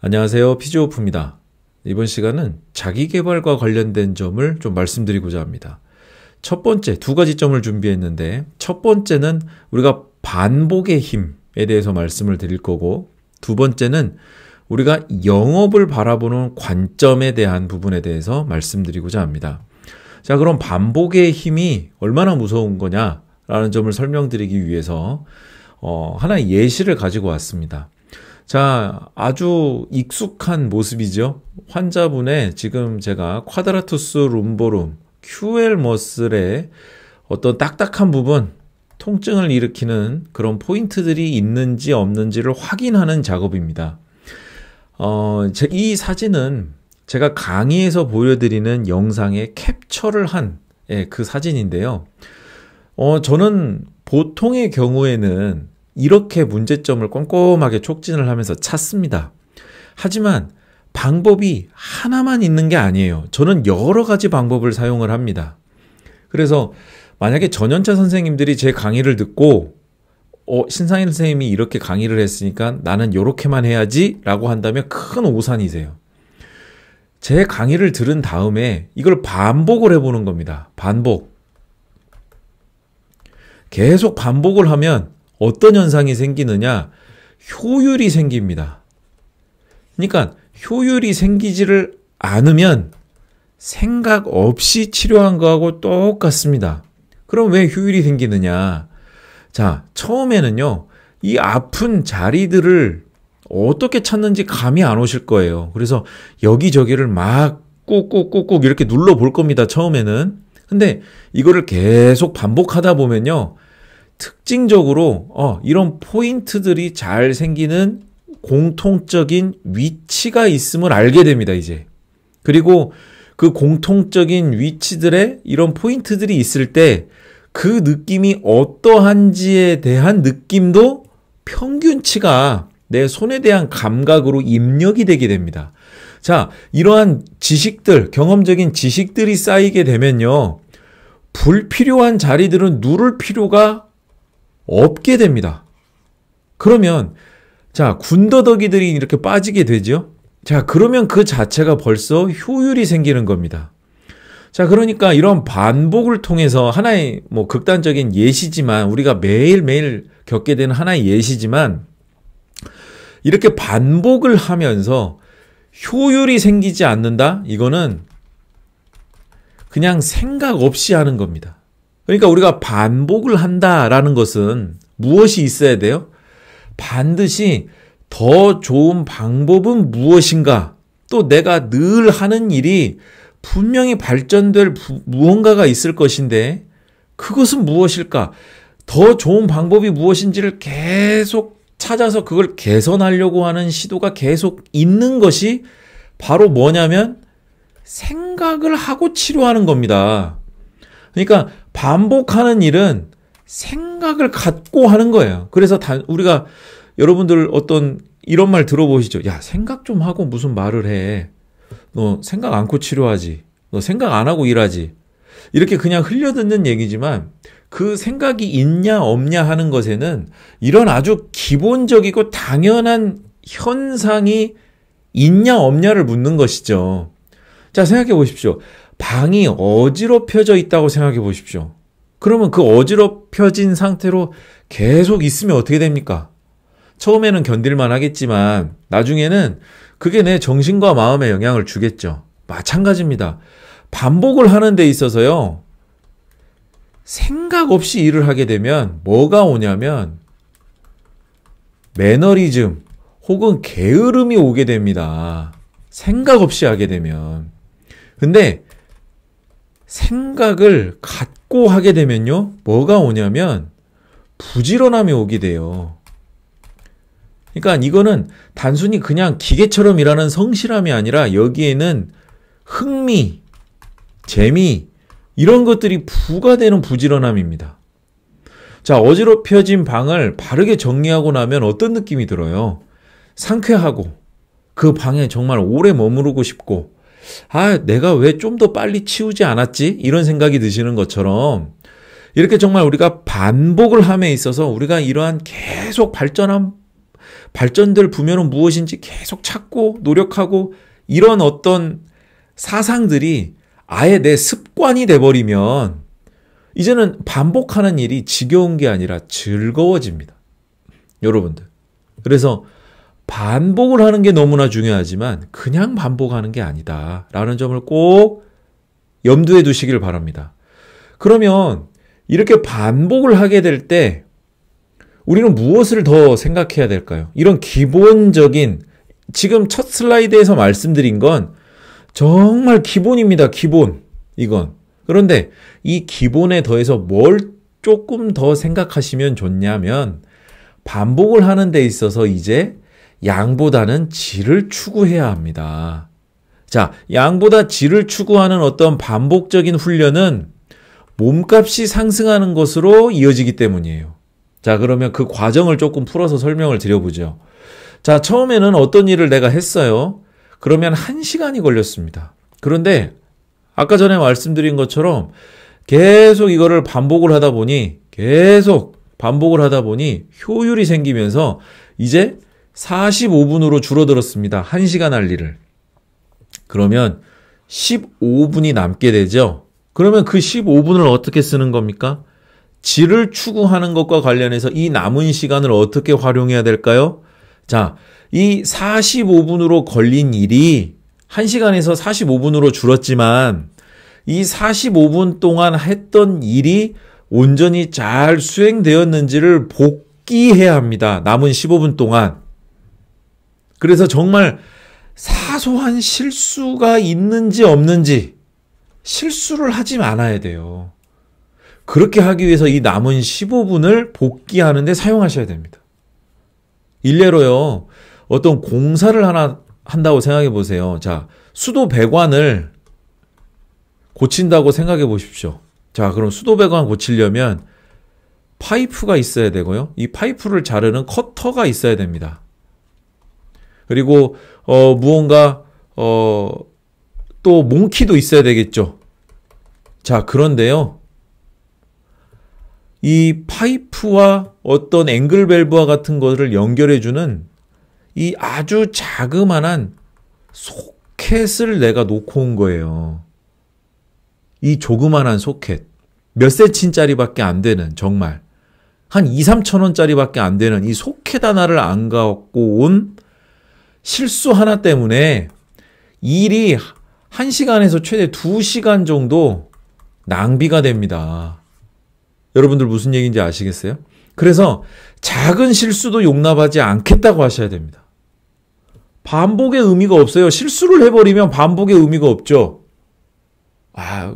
안녕하세요. 피지오프입니다. 이번 시간은 자기계발과 관련된 점을 좀 말씀드리고자 합니다. 첫 번째, 두 가지 점을 준비했는데 첫 번째는 우리가 반복의 힘에 대해서 말씀을 드릴 거고, 두 번째는 우리가 영업을 바라보는 관점에 대한 부분에 대해서 말씀드리고자 합니다. 자, 그럼 반복의 힘이 얼마나 무서운 거냐라는 점을 설명드리기 위해서 하나의 예시를 가지고 왔습니다. 자, 아주 익숙한 모습이죠. 환자분의 지금 제가 쿼드라투스 룸보룸 QL 머슬의 어떤 딱딱한 부분, 통증을 일으키는 그런 포인트들이 있는지 없는지를 확인하는 작업입니다. 이 사진은 제가 강의에서 보여드리는 영상에 캡처를 한 그 사진인데요. 저는 보통의 경우에는 이렇게 문제점을 꼼꼼하게 촉진을 하면서 찾습니다. 하지만 방법이 하나만 있는 게 아니에요. 저는 여러 가지 방법을 사용을 합니다. 그래서 만약에 전연차 선생님들이 제 강의를 듣고 신상일 선생님이 이렇게 강의를 했으니까 나는 이렇게만 해야지 라고 한다면 큰 오산이세요. 제 강의를 들은 다음에 이걸 반복을 해보는 겁니다. 반복. 계속 반복을 하면 어떤 현상이 생기느냐? 효율이 생깁니다. 그러니까 효율이 생기지를 않으면 생각 없이 치료한 거하고 똑같습니다. 그럼 왜 효율이 생기느냐? 자, 처음에는요, 이 아픈 자리들을 어떻게 찾는지 감이 안 오실 거예요. 그래서 여기저기를 막 꾹꾹꾹꾹 이렇게 눌러 볼 겁니다. 처음에는. 근데 이거를 계속 반복하다 보면요, 특징적으로 이런 포인트들이 잘 생기는 공통적인 위치가 있음을 알게 됩니다, 이제. 그리고 그 공통적인 위치들의 이런 포인트들이 있을 때 그 느낌이 어떠한지에 대한 느낌도 평균치가 내 손에 대한 감각으로 입력이 되게 됩니다. 자, 이러한 지식들, 경험적인 지식들이 쌓이게 되면요, 불필요한 자리들은 누를 필요가 없게 됩니다. 그러면 자, 군더더기들이 이렇게 빠지게 되죠. 자, 그러면 그 자체가 벌써 효율이 생기는 겁니다. 자, 그러니까 이런 반복을 통해서 하나의 극단적인 예시지만, 우리가 매일매일 겪게 되는 하나의 예시지만, 이렇게 반복을 하면서 효율이 생기지 않는다? 이거는 그냥 생각 없이 하는 겁니다. 그러니까 우리가 반복을 한다라는 것은 무엇이 있어야 돼요? 반드시 더 좋은 방법은 무엇인가? 또 내가 늘 하는 일이 분명히 발전될 무언가가 있을 것인데 그것은 무엇일까? 더 좋은 방법이 무엇인지를 계속 찾아서 그걸 개선하려고 하는 시도가 계속 있는 것이 바로 뭐냐면 생각을 하고 치료하는 겁니다. 그러니까 반복하는 일은 생각을 갖고 하는 거예요. 그래서 우리가 여러분들 어떤 이런 말 들어보시죠. 야, 생각 좀 하고 무슨 말을 해. 너 생각 않고 치료하지. 너 생각 안 하고 일하지. 이렇게 그냥 흘려듣는 얘기지만 그 생각이 있냐 없냐 하는 것에는 이런 아주 기본적이고 당연한 현상이 있냐 없냐를 묻는 것이죠. 자, 생각해 보십시오. 방이 어지럽혀져 있다고 생각해 보십시오. 그러면 그 어지럽혀진 상태로 계속 있으면 어떻게 됩니까? 처음에는 견딜만 하겠지만 나중에는 그게 내 정신과 마음에 영향을 주겠죠. 마찬가지입니다. 반복을 하는 데 있어서요, 생각 없이 일을 하게 되면 뭐가 오냐면 매너리즘 혹은 게으름이 오게 됩니다. 생각 없이 하게 되면. 근데 생각을 갖고 하게 되면요, 뭐가 오냐면 부지런함이 오게 돼요. 그러니까 이거는 단순히 그냥 기계처럼 일하는 성실함이 아니라 여기에는 흥미, 재미, 이런 것들이 부과되는 부지런함입니다. 자, 어지럽혀진 방을 바르게 정리하고 나면 어떤 느낌이 들어요? 상쾌하고, 그 방에 정말 오래 머무르고 싶고, 내가 왜 좀 더 빨리 치우지 않았지? 이런 생각이 드시는 것처럼 이렇게 정말 우리가 반복을 함에 있어서 우리가 이러한 계속 발전될 부면은 무엇인지 계속 찾고 노력하고 이런 어떤 사상들이 아예 내 습관이 돼버리면 이제는 반복하는 일이 지겨운 게 아니라 즐거워집니다. 여러분들. 그래서 반복을 하는 게 너무나 중요하지만 그냥 반복하는 게 아니다라는 점을 꼭 염두에 두시길 바랍니다. 그러면 이렇게 반복을 하게 될 때 우리는 무엇을 더 생각해야 될까요? 이런 기본적인 지금 첫 슬라이드에서 말씀드린 건 정말 기본입니다. 기본. 이건. 그런데 이 기본에 더해서 뭘 조금 더 생각하시면 좋냐면 반복을 하는 데 있어서 이제 양보다는 질을 추구해야 합니다. 자, 양보다 질을 추구하는 어떤 반복적인 훈련은 몸값이 상승하는 것으로 이어지기 때문이에요. 자, 그러면 그 과정을 조금 풀어서 설명을 드려보죠. 자, 처음에는 어떤 일을 내가 했어요. 그러면 1시간이 걸렸습니다. 그런데 아까 전에 말씀드린 것처럼 계속 이거를 반복을 하다 보니 효율이 생기면서 이제 45분으로 줄어들었습니다. 1시간 할 일을. 그러면 15분이 남게 되죠. 그러면 그 15분을 어떻게 쓰는 겁니까? 질을 추구하는 것과 관련해서 이 남은 시간을 어떻게 활용해야 될까요? 자, 이 45분으로 걸린 일이 1시간에서 45분으로 줄었지만 이 45분 동안 했던 일이 온전히 잘 수행되었는지를 복기해야 합니다. 남은 15분 동안. 그래서 정말 사소한 실수가 있는지 없는지 실수를 하지 않아야 돼요. 그렇게 하기 위해서 이 남은 15분을 복귀하는 데 사용하셔야 됩니다. 일례로요. 어떤 공사를 하나 한다고 생각해 보세요. 자, 수도 배관을 고친다고 생각해 보십시오. 자, 그럼 수도 배관 고치려면 파이프가 있어야 되고요. 이 파이프를 자르는 커터가 있어야 됩니다. 그리고 무언가 또 몽키도 있어야 되겠죠. 자, 그런데요. 이 파이프와 어떤 앵글 밸브와 같은 것을 연결해주는 이 아주 자그만한 소켓을 내가 놓고 온 거예요. 이 조그만한 소켓. 몇 센치짜리밖에 안 되는, 정말. 한 2, 3천 원짜리밖에 안 되는 이 소켓 하나를 안 갖고 온 실수 하나 때문에 일이 1시간에서 최대 2시간 정도 낭비가 됩니다. 여러분들 무슨 얘기인지 아시겠어요? 그래서 작은 실수도 용납하지 않겠다고 하셔야 됩니다. 반복의 의미가 없어요. 실수를 해버리면 반복의 의미가 없죠.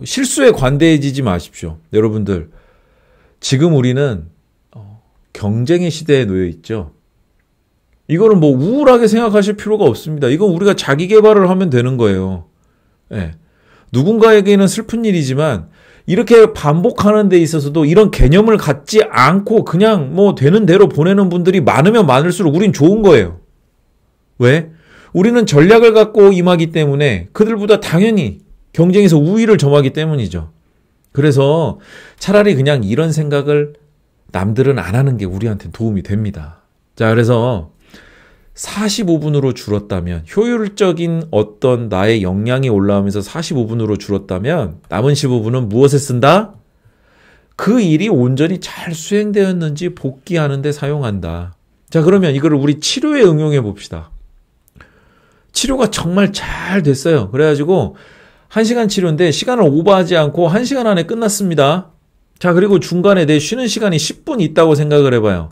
실수에 관대해지지 마십시오. 여러분들, 지금 우리는 경쟁의 시대에 놓여 있죠. 이거는 뭐 우울하게 생각하실 필요가 없습니다. 이건 우리가 자기 개발을 하면 되는 거예요. 네. 누군가에게는 슬픈 일이지만 이렇게 반복하는 데 있어서도 이런 개념을 갖지 않고 그냥 뭐 되는 대로 보내는 분들이 많으면 많을수록 우린 좋은 거예요. 왜? 우리는 전략을 갖고 임하기 때문에 그들보다 당연히 경쟁에서 우위를 점하기 때문이죠. 그래서 차라리 그냥 이런 생각을 남들은 안 하는 게 우리한테 도움이 됩니다. 자, 그래서 45분으로 줄었다면, 효율적인 어떤 나의 역량이 올라오면서 45분으로 줄었다면 남은 15분은 무엇에 쓴다? 그 일이 온전히 잘 수행되었는지 복귀하는 데 사용한다. 자, 그러면 이거를 우리 치료에 응용해 봅시다. 치료가 정말 잘 됐어요. 그래가지고 1시간 치료인데 시간을 오버하지 않고 1시간 안에 끝났습니다. 자, 그리고 중간에 내 쉬는 시간이 10분 있다고 생각을 해봐요.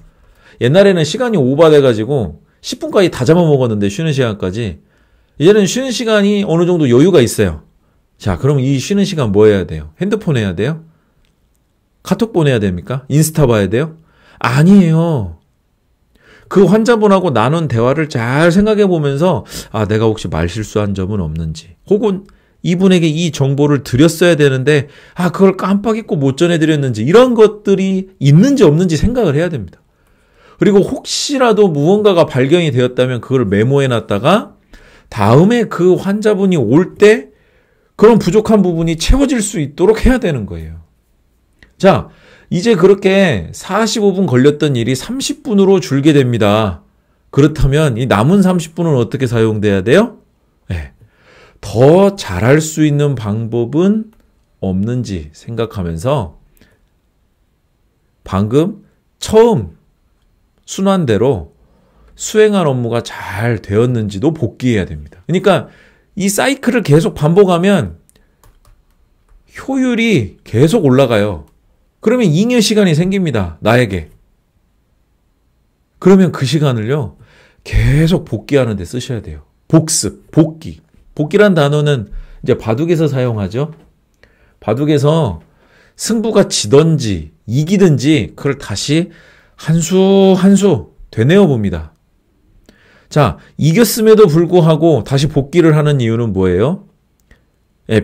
옛날에는 시간이 오버돼가지고 10분까지 다 잡아먹었는데 쉬는 시간까지. 이제는 쉬는 시간이 어느 정도 여유가 있어요. 자, 그럼 이 쉬는 시간 뭐 해야 돼요? 핸드폰 해야 돼요? 카톡 보내야 됩니까? 인스타 봐야 돼요? 아니에요. 그 환자분하고 나눈 대화를 잘 생각해 보면서 내가 혹시 말실수한 점은 없는지, 혹은 이분에게 이 정보를 드렸어야 되는데 그걸 깜빡 잊고 못 전해드렸는지, 이런 것들이 있는지 없는지 생각을 해야 됩니다. 그리고 혹시라도 무언가가 발견이 되었다면 그걸 메모해놨다가 다음에 그 환자분이 올 때 그런 부족한 부분이 채워질 수 있도록 해야 되는 거예요. 자, 이제 그렇게 45분 걸렸던 일이 30분으로 줄게 됩니다. 그렇다면 이 남은 30분은 어떻게 사용돼야 돼요? 네. 더 잘할 수 있는 방법은 없는지 생각하면서 방금 처음 순환대로 수행한 업무가 잘 되었는지도 복기해야 됩니다. 그러니까 이 사이클을 계속 반복하면 효율이 계속 올라가요. 그러면 잉여 시간이 생깁니다. 나에게. 그러면 그 시간을요, 계속 복귀하는 데 쓰셔야 돼요. 복습, 복기. 복기란 단어는 이제 바둑에서 사용하죠. 바둑에서 승부가 지든지 이기든지 그걸 다시 한 수 한 수 되뇌어 봅니다. 자, 이겼음에도 불구하고 다시 복귀를 하는 이유는 뭐예요?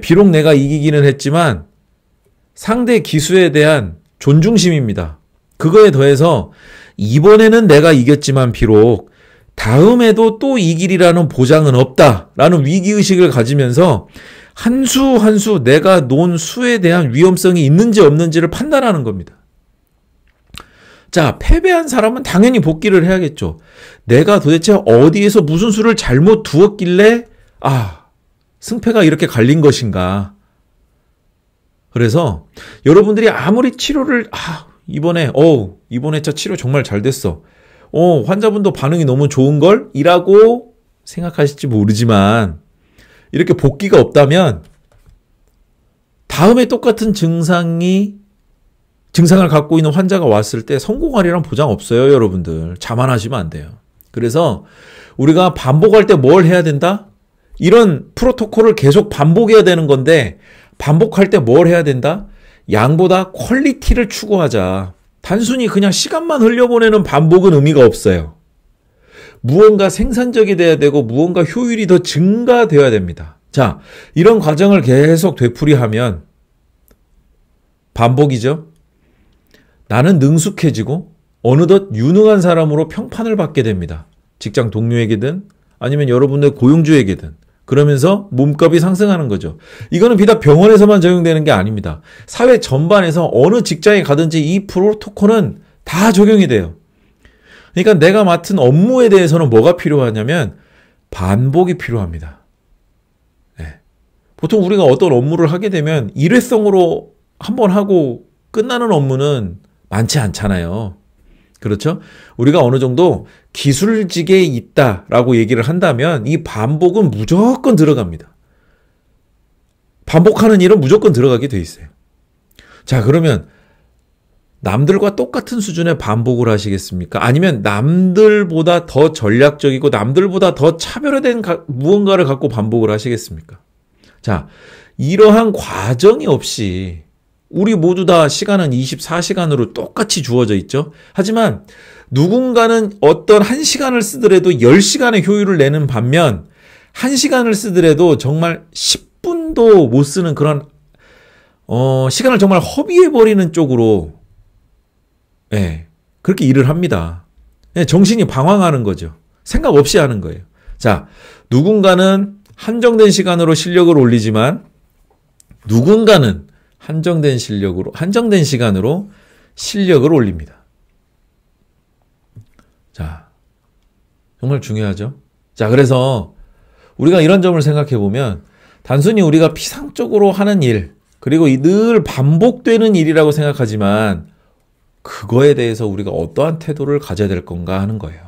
비록 내가 이기기는 했지만 상대 기수에 대한 존중심입니다. 그거에 더해서 이번에는 내가 이겼지만 비록 다음에도 또 이길이라는 보장은 없다라는 위기의식을 가지면서 한 수 한 수 내가 놓은 수에 대한 위험성이 있는지 없는지를 판단하는 겁니다. 자, 패배한 사람은 당연히 복귀를 해야겠죠. 내가 도대체 어디에서 무슨 수를 잘못 두었길래 승패가 이렇게 갈린 것인가. 그래서 여러분들이 아무리 치료를 이번에 저 치료 정말 잘 됐어. 환자분도 반응이 너무 좋은걸? 이라고 생각하실지 모르지만 이렇게 복귀가 없다면 다음에 똑같은 증상을 갖고 있는 환자가 왔을 때 성공하리란 보장 없어요, 여러분들. 자만하시면 안 돼요. 그래서 우리가 반복할 때 뭘 해야 된다? 이런 프로토콜을 계속 반복해야 되는 건데 반복할 때 뭘 해야 된다? 양보다 퀄리티를 추구하자. 단순히 그냥 시간만 흘려보내는 반복은 의미가 없어요. 무언가 생산적이 돼야 되고 무언가 효율이 더 증가되어야 됩니다. 자, 이런 과정을 계속 되풀이하면 반복이죠. 나는 능숙해지고 어느덧 유능한 사람으로 평판을 받게 됩니다. 직장 동료에게든 아니면 여러분의 고용주에게든. 그러면서 몸값이 상승하는 거죠. 이거는 비단 병원에서만 적용되는 게 아닙니다. 사회 전반에서 어느 직장에 가든지 이 프로토콜은 다 적용이 돼요. 그러니까 내가 맡은 업무에 대해서는 뭐가 필요하냐면 반복이 필요합니다. 네. 보통 우리가 어떤 업무를 하게 되면 일회성으로 한번 하고 끝나는 업무는 많지 않잖아요. 그렇죠? 우리가 어느 정도 기술직에 있다라고 얘기를 한다면 이 반복은 무조건 들어갑니다. 반복하는 일은 무조건 들어가게 돼 있어요. 자, 그러면 남들과 똑같은 수준의 반복을 하시겠습니까? 아니면 남들보다 더 전략적이고 남들보다 더 차별화된 무언가를 갖고 반복을 하시겠습니까? 자, 이러한 과정이 없이 우리 모두 다 시간은 24시간으로 똑같이 주어져 있죠. 하지만 누군가는 어떤 1시간을 쓰더라도 10시간의 효율을 내는 반면 1시간을 쓰더라도 정말 10분도 못 쓰는 그런 시간을 정말 허비해버리는 쪽으로 그렇게 일을 합니다. 정신이 방황하는 거죠. 생각 없이 하는 거예요. 자, 누군가는 한정된 시간으로 실력을 올리지만 누군가는 한정된 시간으로 실력을 올립니다. 자, 정말 중요하죠. 자, 그래서 우리가 이런 점을 생각해 보면 단순히 우리가 피상적으로 하는 일, 그리고 늘 반복되는 일이라고 생각하지만 그거에 대해서 우리가 어떠한 태도를 가져야 될 건가 하는 거예요.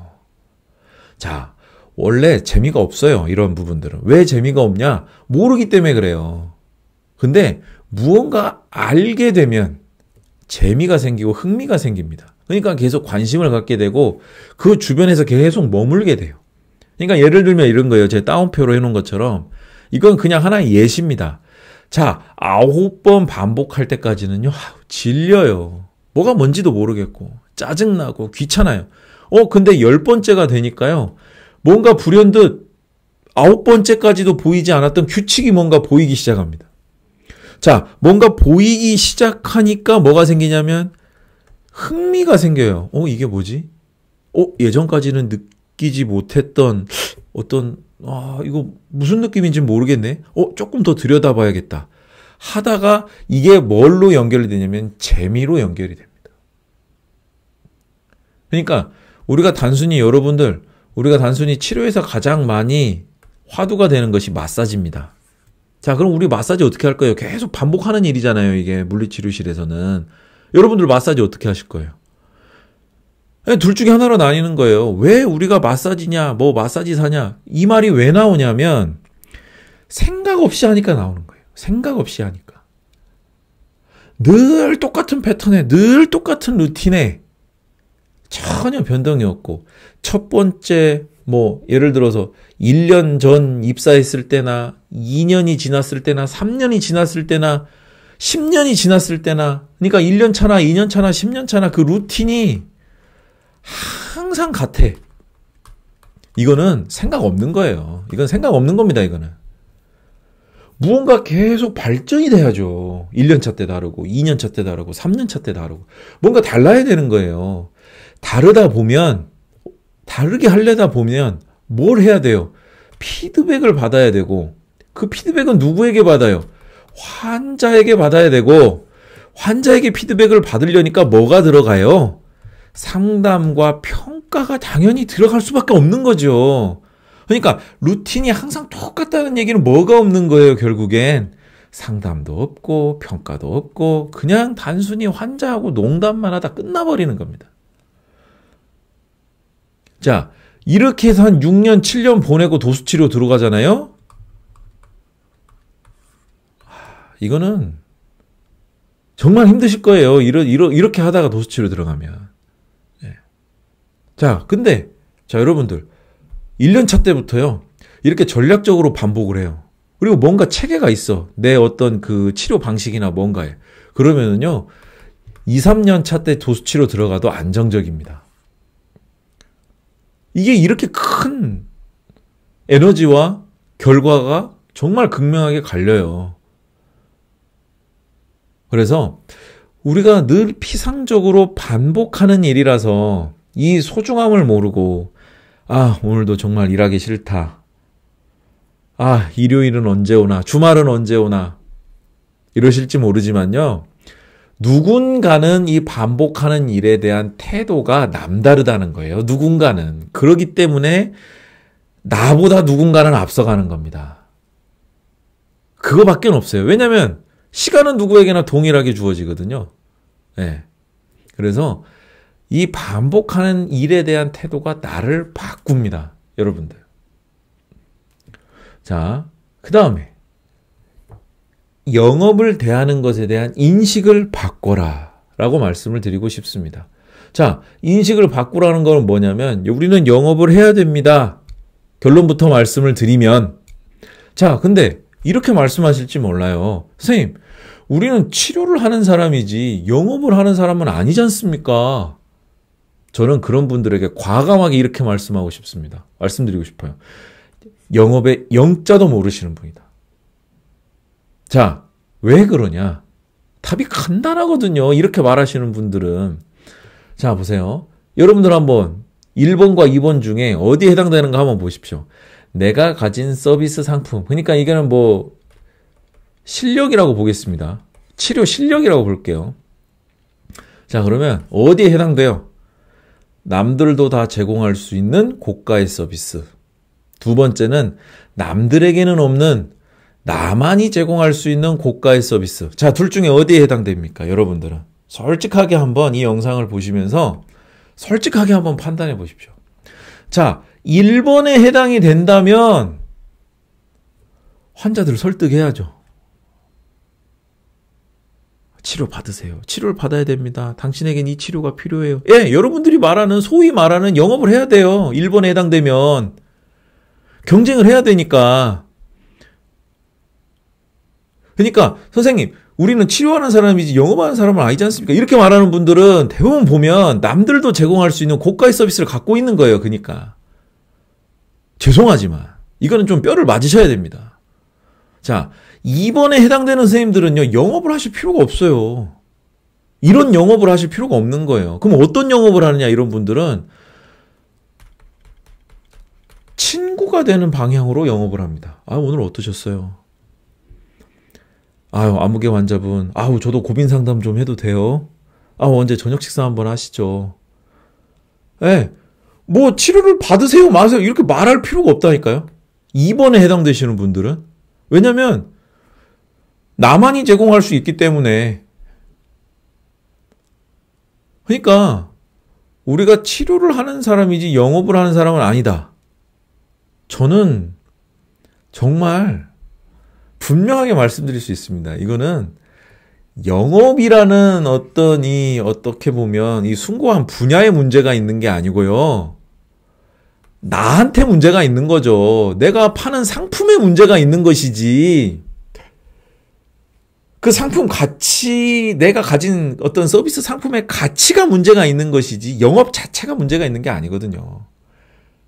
자, 원래 재미가 없어요. 이런 부분들은. 왜 재미가 없냐? 모르기 때문에 그래요. 근데 무언가 알게 되면 재미가 생기고 흥미가 생깁니다. 그러니까 계속 관심을 갖게 되고 그 주변에서 계속 머물게 돼요. 그러니까 예를 들면 이런 거예요. 제 따옴표로 해놓은 것처럼 이건 그냥 하나의 예시입니다. 자, 9번 반복할 때까지는요, 질려요. 뭐가 뭔지도 모르겠고 짜증나고 귀찮아요. 근데 10번째가 되니까요, 뭔가 불현듯 9번째까지도 보이지 않았던 규칙이 뭔가 보이기 시작합니다. 자, 뭔가 보이기 시작하니까 뭐가 생기냐면 흥미가 생겨요. 이게 뭐지? 예전까지는 느끼지 못했던 어떤 이거 무슨 느낌인지 모르겠네. 조금 더 들여다봐야겠다. 하다가 이게 뭘로 연결이 되냐면 재미로 연결이 됩니다. 그러니까 우리가 단순히 여러분들 우리가 단순히 치료에서 가장 많이 화두가 되는 것이 마사지입니다. 자, 그럼 우리 마사지 어떻게 할 거예요? 계속 반복하는 일이잖아요, 이게 물리치료실에서는. 여러분들 마사지 어떻게 하실 거예요? 둘 중에 하나로 나뉘는 거예요. 왜 우리가 마사지냐, 뭐 마사지사냐, 이 말이 왜 나오냐면 생각 없이 하니까 나오는 거예요. 생각 없이 하니까. 늘 똑같은 패턴에, 늘 똑같은 루틴에 전혀 변동이 없고, 첫 번째 뭐 예를 들어서 1년 전 입사했을 때나 2년이 지났을 때나 3년이 지났을 때나 10년이 지났을 때나, 그러니까 1년 차나 2년 차나 10년 차나 그 루틴이 항상 같아. 이거는 생각 없는 거예요. 이건 생각 없는 겁니다, 이거는. 무언가 계속 발전이 돼야죠. 1년 차 때 다르고, 2년 차 때 다르고, 3년 차 때 다르고. 뭔가 달라야 되는 거예요. 다르다 보면, 다르게 하려다 보면 뭘 해야 돼요? 피드백을 받아야 되고, 그 피드백은 누구에게 받아요? 환자에게 받아야 되고, 환자에게 피드백을 받으려니까 뭐가 들어가요? 상담과 평가가 당연히 들어갈 수밖에 없는 거죠. 그러니까 루틴이 항상 똑같다는 얘기는 뭐가 없는 거예요, 결국엔. 상담도 없고 평가도 없고 그냥 단순히 환자하고 농담만 하다 끝나버리는 겁니다. 자, 이렇게 해서 한 6년, 7년 보내고 도수치료 들어가잖아요? 이거는 정말 힘드실 거예요. 이렇게 하다가 도수치료 들어가면. 네. 자, 근데, 자, 여러분들. 1년차 때부터요, 이렇게 전략적으로 반복을 해요. 그리고 뭔가 체계가 있어. 내 어떤 그 치료 방식이나 뭔가에. 그러면은요, 2, 3년 차 때 도수치료 들어가도 안정적입니다. 이게 이렇게 큰 에너지와 결과가 정말 극명하게 갈려요. 그래서 우리가 늘 피상적으로 반복하는 일이라서 이 소중함을 모르고, 아, 오늘도 정말 일하기 싫다. 아, 일요일은 언제 오나, 주말은 언제 오나, 이러실지 모르지만요, 누군가는 이 반복하는 일에 대한 태도가 남다르다는 거예요. 누군가는. 그렇기 때문에 나보다 누군가는 앞서가는 겁니다. 그거밖에 없어요. 왜냐면 시간은 누구에게나 동일하게 주어지거든요. 네. 그래서 이 반복하는 일에 대한 태도가 나를 바꿉니다. 여러분들. 자, 그 다음에 영업을 대하는 것에 대한 인식을 바꿔라 라고 말씀을 드리고 싶습니다. 자, 인식을 바꾸라는 건 뭐냐면 우리는 영업을 해야 됩니다. 결론부터 말씀을 드리면, 자, 근데 이렇게 말씀하실지 몰라요. 선생님, 우리는 치료를 하는 사람이지 영업을 하는 사람은 아니지 않습니까? 저는 그런 분들에게 과감하게 이렇게 말씀하고 싶습니다. 말씀드리고 싶어요. 영업의 영자도 모르시는 분이다. 자, 왜 그러냐? 답이 간단하거든요. 이렇게 말하시는 분들은. 자, 보세요. 여러분들 한번 1번과 2번 중에 어디에 해당되는가 한번 보십시오. 내가 가진 서비스 상품. 그러니까 이거는 뭐 실력이라고 보겠습니다. 치료 실력이라고 볼게요. 자, 그러면 어디에 해당돼요? 남들도 다 제공할 수 있는 고가의 서비스. 두 번째는 남들에게는 없는 나만이 제공할 수 있는 고가의 서비스. 자, 둘 중에 어디에 해당됩니까? 여러분들은 솔직하게 한번 이 영상을 보시면서 솔직하게 한번 판단해 보십시오. 자, 1번에 해당이 된다면 환자들을 설득해야죠. 치료 받으세요. 치료를 받아야 됩니다. 당신에겐 이 치료가 필요해요. 예, 여러분들이 말하는, 소위 말하는 영업을 해야 돼요. 1번에 해당되면. 경쟁을 해야 되니까. 그러니까 선생님, 우리는 치료하는 사람이지 영업하는 사람은 아니지 않습니까? 이렇게 말하는 분들은 대부분 보면 남들도 제공할 수 있는 고가의 서비스를 갖고 있는 거예요. 그러니까. 죄송하지만 이거는 좀 뼈를 맞으셔야 됩니다. 자, 2번에 해당되는 선생님들은요, 영업을 하실 필요가 없어요. 이런 영업을 하실 필요가 없는 거예요. 그럼 어떤 영업을 하느냐, 이런 분들은 친구가 되는 방향으로 영업을 합니다. 아, 오늘 어떠셨어요? 아유, 아무개 환자분, 아우, 저도 고민 상담 좀 해도 돼요? 아, 언제 저녁 식사 한번 하시죠? 예. 뭐 치료를 받으세요 마세요 이렇게 말할 필요가 없다니까요. 2번에 해당되시는 분들은. 왜냐면 나만이 제공할 수 있기 때문에. 그러니까 우리가 치료를 하는 사람이지 영업을 하는 사람은 아니다. 저는 정말 분명하게 말씀드릴 수 있습니다. 이거는 영업이라는 어떤 어떻게 보면 이 숭고한 분야의 문제가 있는 게 아니고요. 나한테 문제가 있는 거죠. 내가 파는 상품에 문제가 있는 것이지. 그 상품 가치, 내가 가진 어떤 서비스 상품의 가치가 문제가 있는 것이지 영업 자체가 문제가 있는 게 아니거든요.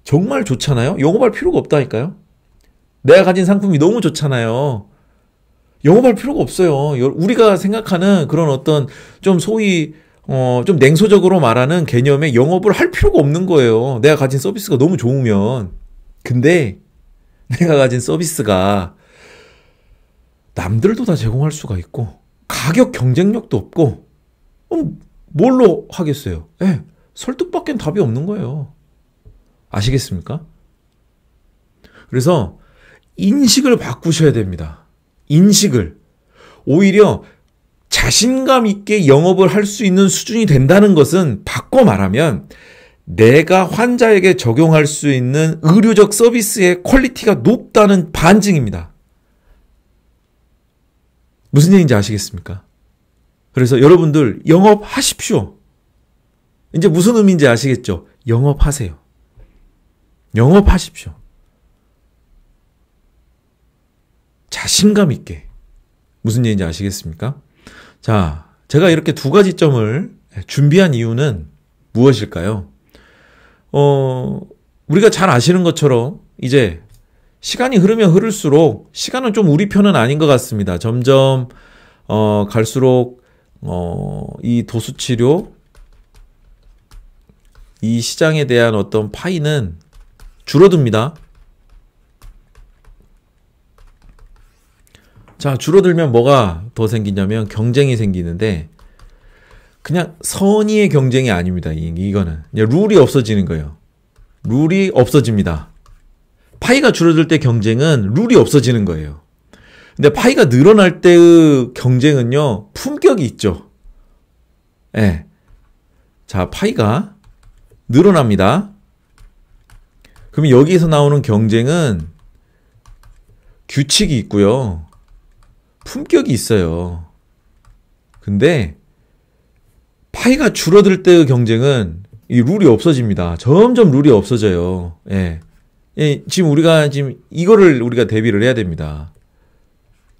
정말 좋잖아요? 영업할 필요가 없다니까요. 내가 가진 상품이 너무 좋잖아요. 영업할 필요가 없어요. 우리가 생각하는 그런 어떤 좀 소위 좀 냉소적으로 말하는 개념에 영업을 할 필요가 없는 거예요. 내가 가진 서비스가 너무 좋으면. 근데 내가 가진 서비스가 남들도 다 제공할 수가 있고 가격 경쟁력도 없고 뭘로 하겠어요? 설득밖엔 답이 없는 거예요. 아시겠습니까? 그래서 인식을 바꾸셔야 됩니다. 인식을. 오히려 자신감 있게 영업을 할 수 있는 수준이 된다는 것은 바꿔 말하면 내가 환자에게 적용할 수 있는 의료적 서비스의 퀄리티가 높다는 반증입니다. 무슨 얘기인지 아시겠습니까? 그래서 여러분들 영업하십시오. 이제 무슨 의미인지 아시겠죠? 영업하세요. 영업하십시오. 자신감 있게. 무슨 얘기인지 아시겠습니까? 자, 제가 이렇게 두 가지 점을 준비한 이유는 무엇일까요? 우리가 잘 아시는 것처럼 이제 시간이 흐르면 흐를수록 시간은 좀 우리 편은 아닌 것 같습니다. 점점 갈수록 이 도수치료 이 시장에 대한 어떤 파이는 줄어듭니다. 자, 줄어들면 뭐가 더 생기냐면 경쟁이 생기는데 그냥 선의의 경쟁이 아닙니다. 이거는 그냥 룰이 없어지는 거예요. 룰이 없어집니다. 파이가 줄어들 때 경쟁은 룰이 없어지는 거예요. 근데 파이가 늘어날 때의 경쟁은요, 품격이 있죠. 예. 자, 파이가 늘어납니다. 그럼 여기에서 나오는 경쟁은 규칙이 있고요. 품격이 있어요. 근데 파이가 줄어들 때의 경쟁은 이 룰이 없어집니다. 점점 룰이 없어져요. 예. 지금 이거를 우리가 대비를 해야 됩니다.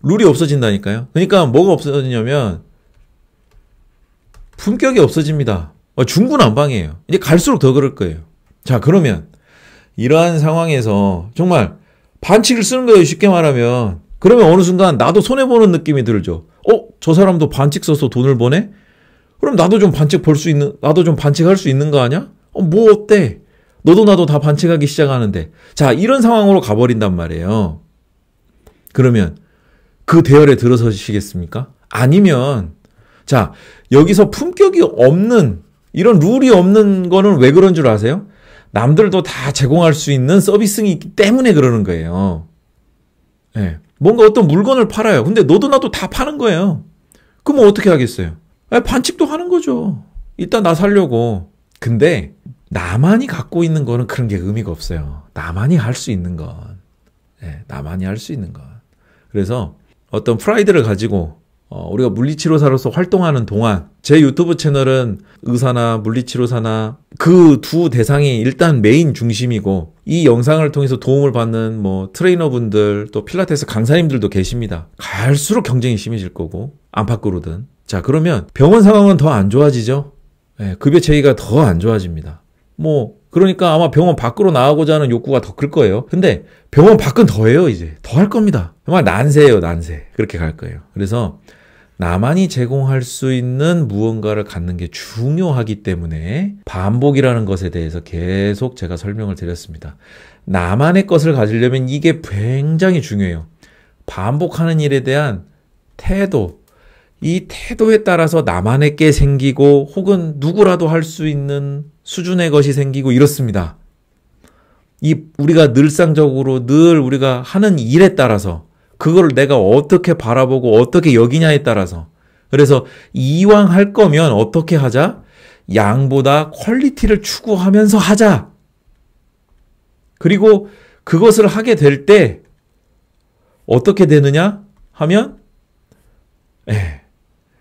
룰이 없어진다니까요. 그러니까 뭐가 없어지냐면 품격이 없어집니다. 중구난방이에요. 이제 갈수록 더 그럴 거예요. 자, 그러면 이러한 상황에서 정말 반칙을 쓰는 거예요. 쉽게 말하면. 그러면 어느 순간 나도 손해보는 느낌이 들죠. 저 사람도 반칙 써서 돈을 버네? 그럼 나도 좀 반칙할 수 있는 거 아니야? 뭐 어때? 너도 나도 다 반칙하기 시작하는데. 자, 이런 상황으로 가버린단 말이에요. 그러면 그 대열에 들어서시겠습니까? 아니면, 자, 여기서 품격이 없는, 이런 룰이 없는 거는 왜 그런 줄 아세요? 남들도 다 제공할 수 있는 서비스가 있기 때문에 그러는 거예요. 예. 뭔가 어떤 물건을 팔아요. 근데 너도 나도 다 파는 거예요. 그럼 어떻게 하겠어요? 반칙도 하는 거죠. 일단 나 살려고. 근데 나만이 갖고 있는 거는 그런 게 의미가 없어요. 나만이 할 수 있는 건. 나만이 할 수 있는 건. 그래서 어떤 프라이드를 가지고 우리가 물리치료사로서 활동하는 동안 제 유튜브 채널은 의사나 물리치료사나 그 두 대상이 일단 메인 중심이고 이 영상을 통해서 도움을 받는 뭐 트레이너분들 또 필라테스 강사님들도 계십니다. 갈수록 경쟁이 심해질 거고 안팎으로든. 자, 그러면 병원 상황은 더 안 좋아지죠. 급여 체계가 더 안 좋아집니다. 그러니까 아마 병원 밖으로 나가고자 하는 욕구가 더 클 거예요. 근데 병원 밖은 더해요. 이제 더 할 겁니다. 정말 난세예요. 난세. 그렇게 갈 거예요. 그래서 나만이 제공할 수 있는 무언가를 갖는 게 중요하기 때문에 반복이라는 것에 대해서 계속 제가 설명을 드렸습니다. 나만의 것을 가지려면 이게 굉장히 중요해요. 반복하는 일에 대한 태도, 이 태도에 따라서 나만의 게 생기고 혹은 누구라도 할 수 있는 수준의 것이 생기고 이렇습니다. 우리가 늘상적으로 늘 우리가 하는 일에 따라서 그걸 내가 어떻게 바라보고 어떻게 여기냐에 따라서 그래서 이왕 할 거면 어떻게 하자? 양보다 퀄리티를 추구하면서 하자. 그리고 그것을 하게 될 때 어떻게 되느냐 하면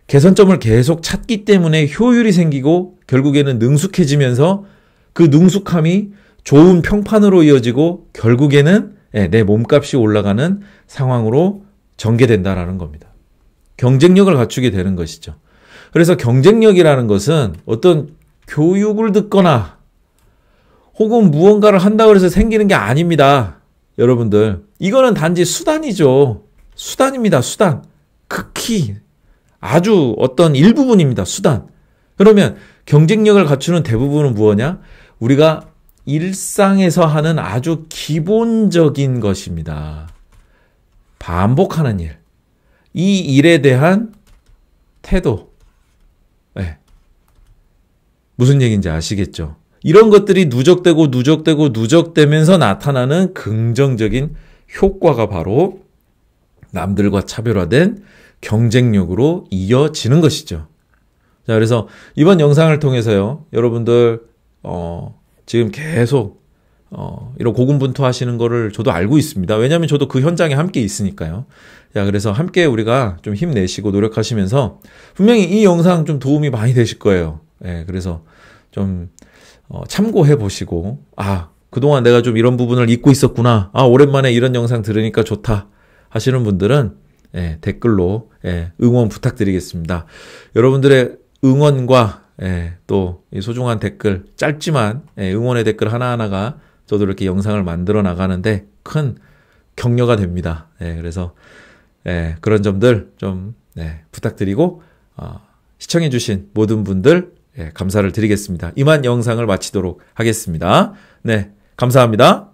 개선점을 계속 찾기 때문에 효율이 생기고 결국에는 능숙해지면서 그 능숙함이 좋은 평판으로 이어지고 결국에는 내 몸값이 올라가는 상황으로 전개된다라는 겁니다. 경쟁력을 갖추게 되는 것이죠. 그래서 경쟁력이라는 것은 어떤 교육을 듣거나 혹은 무언가를 한다고 해서 생기는 게 아닙니다. 여러분들. 이거는 단지 수단이죠. 수단입니다. 수단. 극히 아주 어떤 일부분입니다. 수단. 그러면 경쟁력을 갖추는 대부분은 무엇이냐? 우리가 일상에서 하는 아주 기본적인 것입니다. 반복하는 일. 이 일에 대한 태도. 무슨 얘기인지 아시겠죠? 이런 것들이 누적되면서 나타나는 긍정적인 효과가 바로 남들과 차별화된 경쟁력으로 이어지는 것이죠. 자, 그래서 이번 영상을 통해서요, 여러분들, 지금 계속, 이런 고군분투하시는 거를 저도 알고 있습니다. 왜냐하면 저도 그 현장에 함께 있으니까요. 자, 그래서 함께 우리가 좀 힘내시고 노력하시면서 분명히 이 영상 좀 도움이 많이 되실 거예요. 그래서 좀, 참고해 보시고, 그동안 내가 좀 이런 부분을 잊고 있었구나. 오랜만에 이런 영상 들으니까 좋다. 하시는 분들은, 댓글로, 응원 부탁드리겠습니다. 여러분들의 응원과, 또, 이 소중한 댓글, 짧지만, 응원의 댓글 하나하나가 저도 이렇게 영상을 만들어 나가는데 큰 격려가 됩니다. 그래서, 그런 점들 좀, 부탁드리고, 시청해주신 모든 분들, 감사를 드리겠습니다. 이만 영상을 마치도록 하겠습니다. 네, 감사합니다.